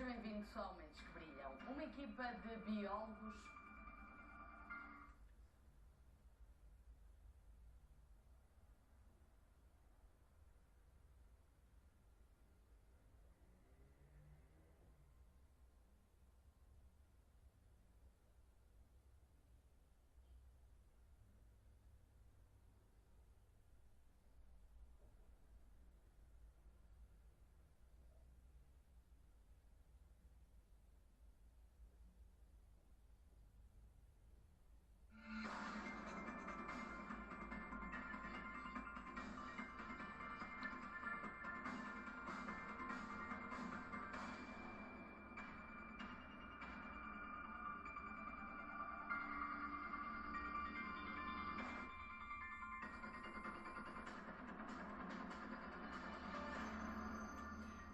Sejam bem-vindos ao Mentes que Brilham, uma equipa de biólogos.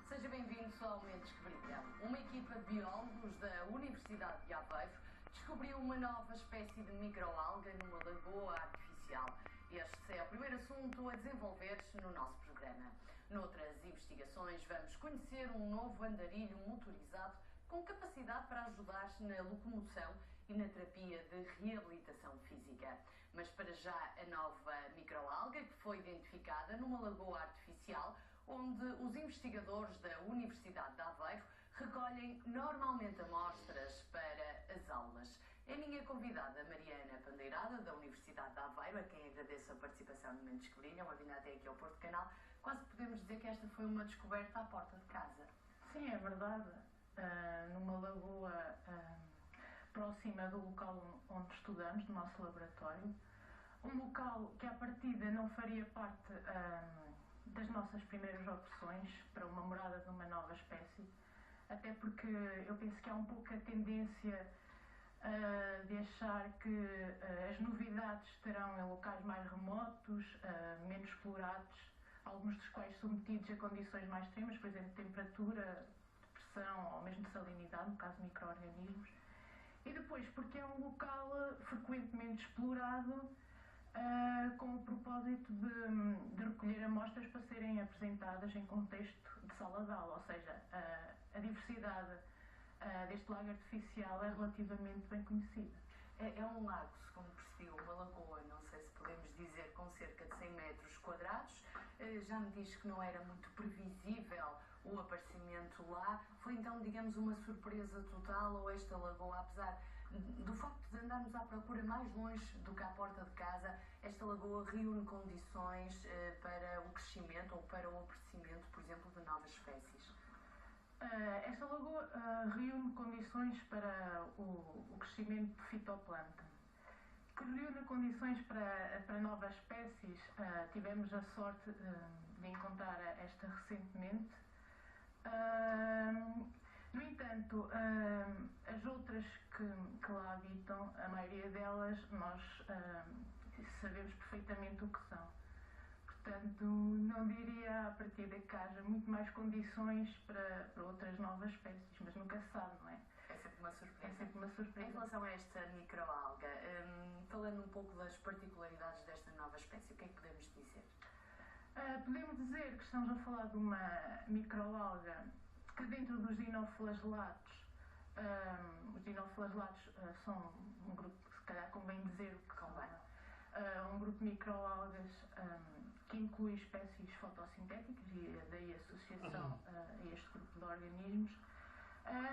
Sejam bem-vindos ao Mentes que Brilham. Uma equipa de biólogos da Universidade de Aveiro descobriu uma nova espécie de microalga numa lagoa artificial. Este é o primeiro assunto a desenvolver-se no nosso programa. Noutras investigações, vamos conhecer um novo andarilho motorizado com capacidade para ajudar na locomoção e na terapia de reabilitação física. Mas para já, a nova microalga que foi identificada numa lagoa artificial, onde os investigadores da Universidade de Aveiro recolhem normalmente amostras para as aulas. É a minha convidada, Mariana Pandeirada, da Universidade de Aveiro, a quem agradeço a participação no Mentes que Brilham, a vinda até aqui ao Porto Canal. Quase podemos dizer que esta foi uma descoberta à porta de casa. Sim, é verdade. Numa lagoa próxima do local onde estudamos, do nosso laboratório. Um local que à partida não faria parte das nossas primeiras opções para uma morada de uma nova espécie, até porque eu penso que há um pouco a tendência de achar que as novidades estarão em locais mais remotos, menos explorados, alguns dos quais submetidos a condições mais extremas, por exemplo, temperatura, pressão ou mesmo salinidade, no caso de micro-organismos. E depois porque é um local frequentemente explorado com o propósito de recolher amostras para serem apresentadas em contexto de sala de aula, ou seja, a diversidade deste lago artificial é relativamente bem conhecida. É um lago, segundo percebi, uma lagoa, não sei se podemos dizer, com cerca de 100 metros quadrados. Já me diz que não era muito previsível o aparecimento lá. Foi então, digamos, uma surpresa total, ou esta lagoa, apesar do facto de andarmos à procura mais longe do que à porta de casa, esta lagoa reúne condições para o crescimento ou para o aparecimento, por exemplo, de novas espécies? Esta lagoa reúne condições para o crescimento de fitoplâncton. Que reúne condições para novas espécies. Tivemos a sorte de encontrar esta recentemente. No entanto, as outras que lá habitam, a maioria delas, nós sabemos perfeitamente o que são. Portanto, não diria a partir de que haja muito mais condições para outras novas espécies, mas nunca se sabe, não é? É sempre uma surpresa. É sempre uma surpresa. Em relação a esta microalga, falando um pouco das particularidades desta nova espécie, o que é que podemos dizer? Podemos dizer que estamos a falar de uma microalga que dentro dos dinoflagelados, os dinoflagelados são um grupo, se calhar convém dizer o que convém. Um grupo de microalgas que inclui espécies fotossintéticas e daí a associação a este grupo de organismos,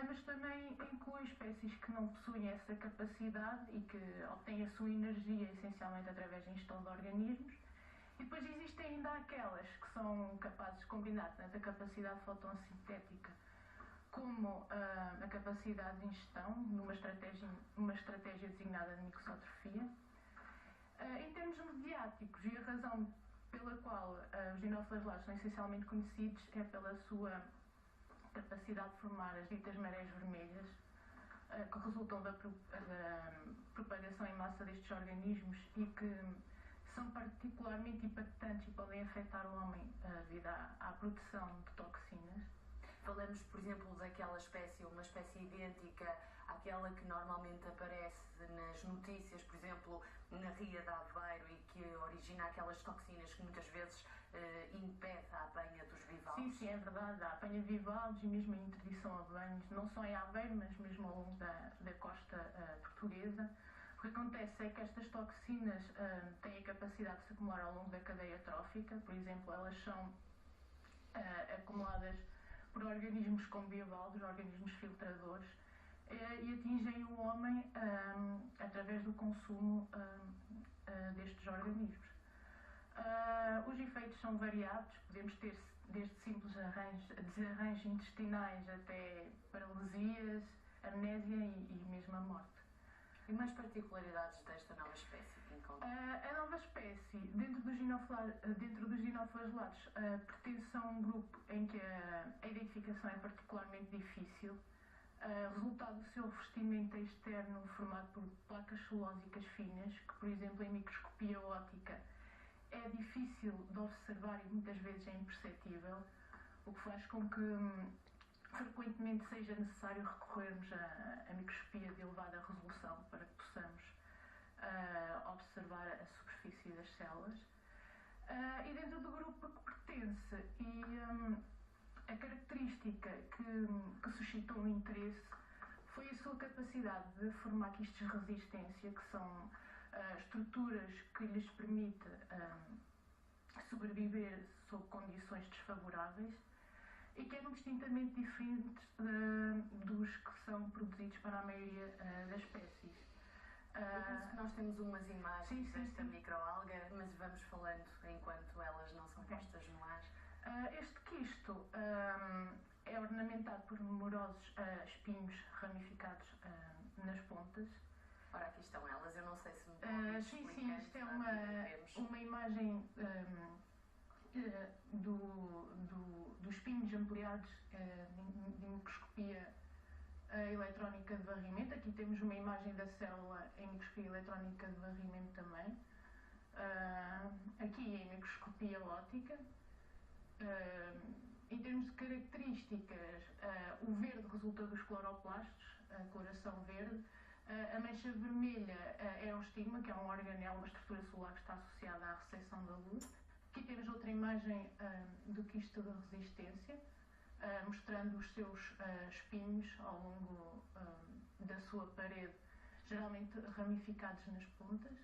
mas também inclui espécies que não possuem essa capacidade e que obtêm a sua energia essencialmente através da ingestão de organismos. E depois existem ainda aquelas que são capazes de combinar tanto a capacidade fotossintética como a capacidade de ingestão numa estratégia designada de mixotrofia. Em termos mediáticos, e a razão pela qual os dinoflagelados são essencialmente conhecidos é pela sua capacidade de formar as ditas marés vermelhas, que resultam da propagação em massa destes organismos e que são particularmente impactantes e podem afetar o homem devido à produção de toxinas. Falamos, por exemplo, daquela espécie, uma espécie idêntica àquela que normalmente aparece nas as notícias, por exemplo, na Ria de Aveiro e que origina aquelas toxinas que muitas vezes impede a apanha dos bivalves? Sim, é verdade. Há apanha de bivalves e mesmo a interdição a banhos, não só em Aveiro, mas mesmo ao longo da costa portuguesa. O que acontece é que estas toxinas têm a capacidade de se acumular ao longo da cadeia trófica. Por exemplo, elas são acumuladas por organismos como bivalves, organismos filtradores, e atingem o homem através do consumo destes organismos. Os efeitos são variados, podemos ter desde simples desarranjos intestinais até paralisias, amnésia e mesmo a morte. E mais particularidades desta nova espécie que encontra? A nova espécie, dentro dos dinoflagelados, pertence a um grupo em que a identificação é particularmente difícil, resultado do seu revestimento externo formado por placas celulósicas finas, que, por exemplo, em microscopia óptica é difícil de observar e muitas vezes é imperceptível, o que faz com que frequentemente seja necessário recorrermos a microscopia de elevada resolução para que possamos observar a superfície das células. E dentro do grupo a que pertence, a característica que suscitou o interesse foi a sua capacidade de formar quistes de resistência, que são estruturas que lhes permitem sobreviver sob condições desfavoráveis e que eram distintamente diferentes dos que são produzidos para a maioria das espécies. Eu penso que nós temos umas imagens desta sim. microalga, mas vamos falando enquanto elas não são postas no ar. Este quisto é ornamentado por numerosos espinhos ramificados nas pontas. Ora, aqui estão elas, eu não sei se me podem explicar. Sim, isto é uma imagem dos espinhos ampliados de microscopia eletrónica de varrimento. Aqui temos uma imagem da célula em microscopia eletrónica de varrimento também. Aqui em microscopia óptica. Em termos de características, o verde resulta dos cloroplastos, a coloração verde. A mancha vermelha é o estigma, que é um organelo, uma estrutura celular que está associada à recepção da luz. Aqui temos outra imagem do quisto de resistência, mostrando os seus espinhos ao longo da sua parede, geralmente ramificados nas pontas.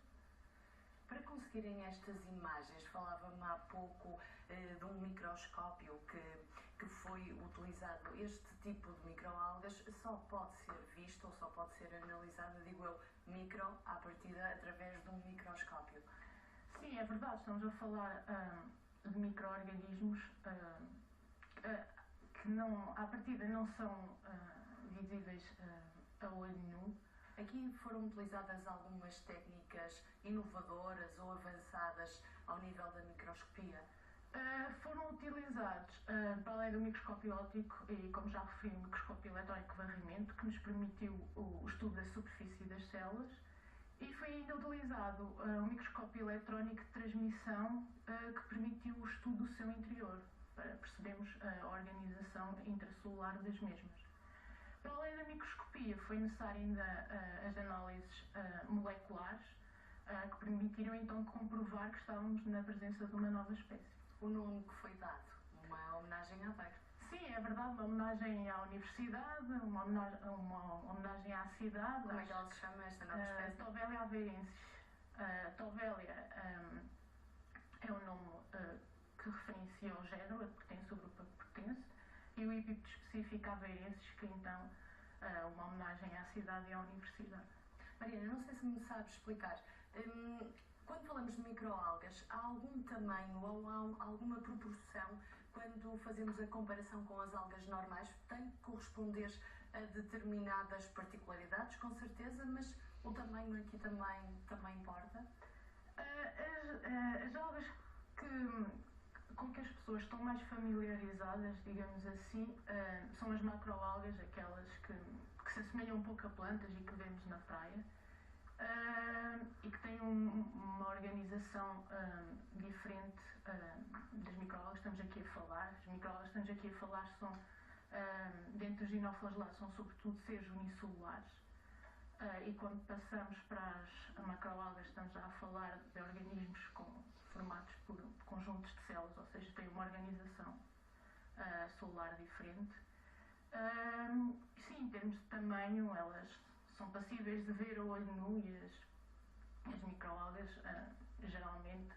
Para conseguirem estas imagens, falava-me há pouco de um microscópio que foi utilizado. Este tipo de microalgas só pode ser visto ou só pode ser analisado, digo eu, à partida, através de um microscópio. Sim, é verdade. Estamos a falar de micro-organismos que à partida não são visíveis a olho nu. Aqui foram utilizadas algumas técnicas inovadoras ou avançadas ao nível da microscopia? Foram utilizados, para além do microscópio óptico e, como já referi, o microscópio eletrónico de varrimento, que nos permitiu o estudo da superfície das células, e foi ainda utilizado o microscópio eletrónico de transmissão, que permitiu o estudo do seu interior, para percebermos a organização intracelular das mesmas. Para além da microscopia, foi necessário ainda as análises moleculares, que permitiram então comprovar que estávamos na presença de uma nova espécie. O nome que foi dado, uma homenagem à Aveiro. Sim, é verdade, uma homenagem à universidade, uma homenagem à cidade. Como é que ela se chama, esta nova espécie? Tovélia aveirensis. Tovélia é um nome que referencia o género, a que pertence, o grupo a que pertence, e o epíteto específico aveirensis, que então uma homenagem à cidade e à universidade. Mariana, não sei se me sabe explicar. Quando falamos de microalgas, há algum tamanho ou há alguma proporção quando fazemos a comparação com as algas normais? Tem que corresponder a determinadas particularidades, com certeza, mas o tamanho aqui também importa? As algas com que as pessoas estão mais familiarizadas, digamos assim, são as macroalgas, aquelas que se assemelham um pouco a plantas e que vemos na praia. E que têm uma organização diferente das microalgas que estamos aqui a falar. As microalgas que estamos aqui a falar são, dentro dos dinoflagelados, são sobretudo seres unicelulares. E quando passamos para as macroalgas, estamos já a falar de organismos formados por conjuntos de células, ou seja, têm uma organização celular diferente. Sim, em termos de tamanho, elas são passíveis de ver a olho nu e as microalgas, geralmente,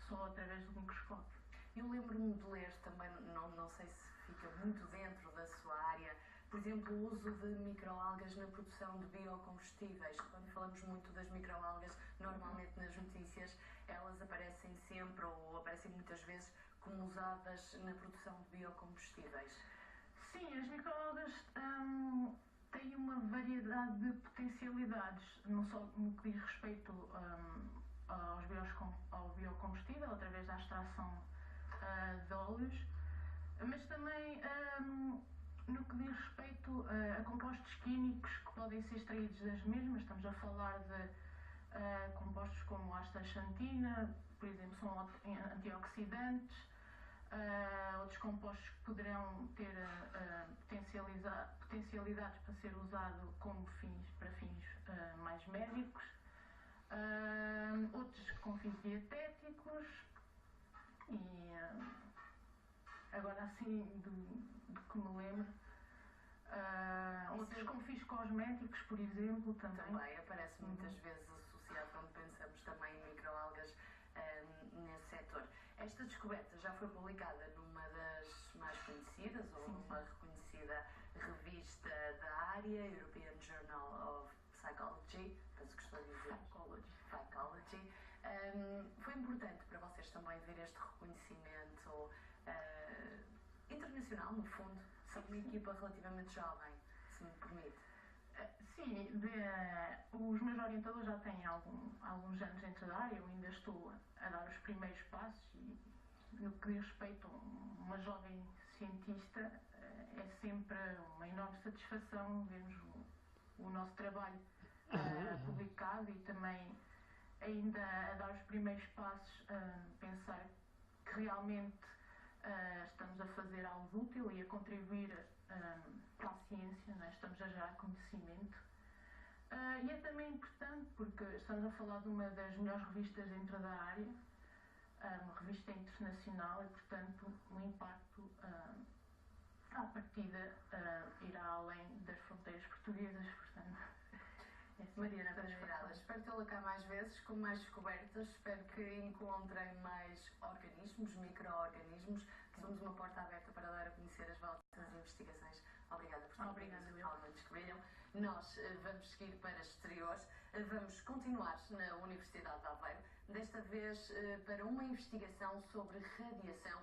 só através do microscópio. Eu lembro-me de ler também, não sei se fica muito dentro da sua área, por exemplo, o uso de microalgas na produção de biocombustíveis. Quando falamos muito das microalgas, normalmente nas notícias, elas aparecem sempre ou aparecem muitas vezes como usadas na produção de biocombustíveis. Sim, as microalgas têm uma variedade de potencialidades, não só no que diz respeito ao biocombustível, através da extração de óleos, mas também no que diz respeito a compostos químicos que podem ser extraídos das mesmas. Estamos a falar de compostos como a astaxantina, por exemplo, são antioxidantes, outros compostos que poderão ter potencialidades para ser usado para fins mais médicos, outros com fins dietéticos e agora assim do que me lembro, outros com fins cosméticos, por exemplo, também aparece muitas vezes associado quando pensamos também em microalgas nesse setor. Esta descoberta já foi publicada numa das mais conhecidas ou numa reconhecida revista da área, European Journal of Psychology, penso que estou a dizer Psychology. Foi importante para vocês também ver este reconhecimento internacional, no fundo, são uma equipa relativamente jovem, se me permite. Sim, os meus orientadores já têm alguns anos dentro da área, eu ainda estou a dar os primeiros passos e no que diz respeito a uma jovem cientista, é sempre uma enorme satisfação vermos o nosso trabalho publicado e também ainda a dar os primeiros passos, pensar que realmente estamos a fazer algo útil e a contribuir para a ciência, né? Estamos a gerar conhecimento. E é também importante porque estamos a falar de uma das melhores revistas dentro da área, uma revista internacional e, portanto, o impacto à partida irá além das fronteiras portuguesas, portanto. Mariana Transfirada, espero tê-la cá mais vezes, com mais descobertas, espero que encontrem mais organismos, micro-organismos, que somos uma porta aberta para dar a conhecer as vossas investigações. Obrigada por terem vindo ao Noite Escovilham. Nós vamos seguir para exteriores, vamos continuar na Universidade de Aveiro, desta vez para uma investigação sobre radiação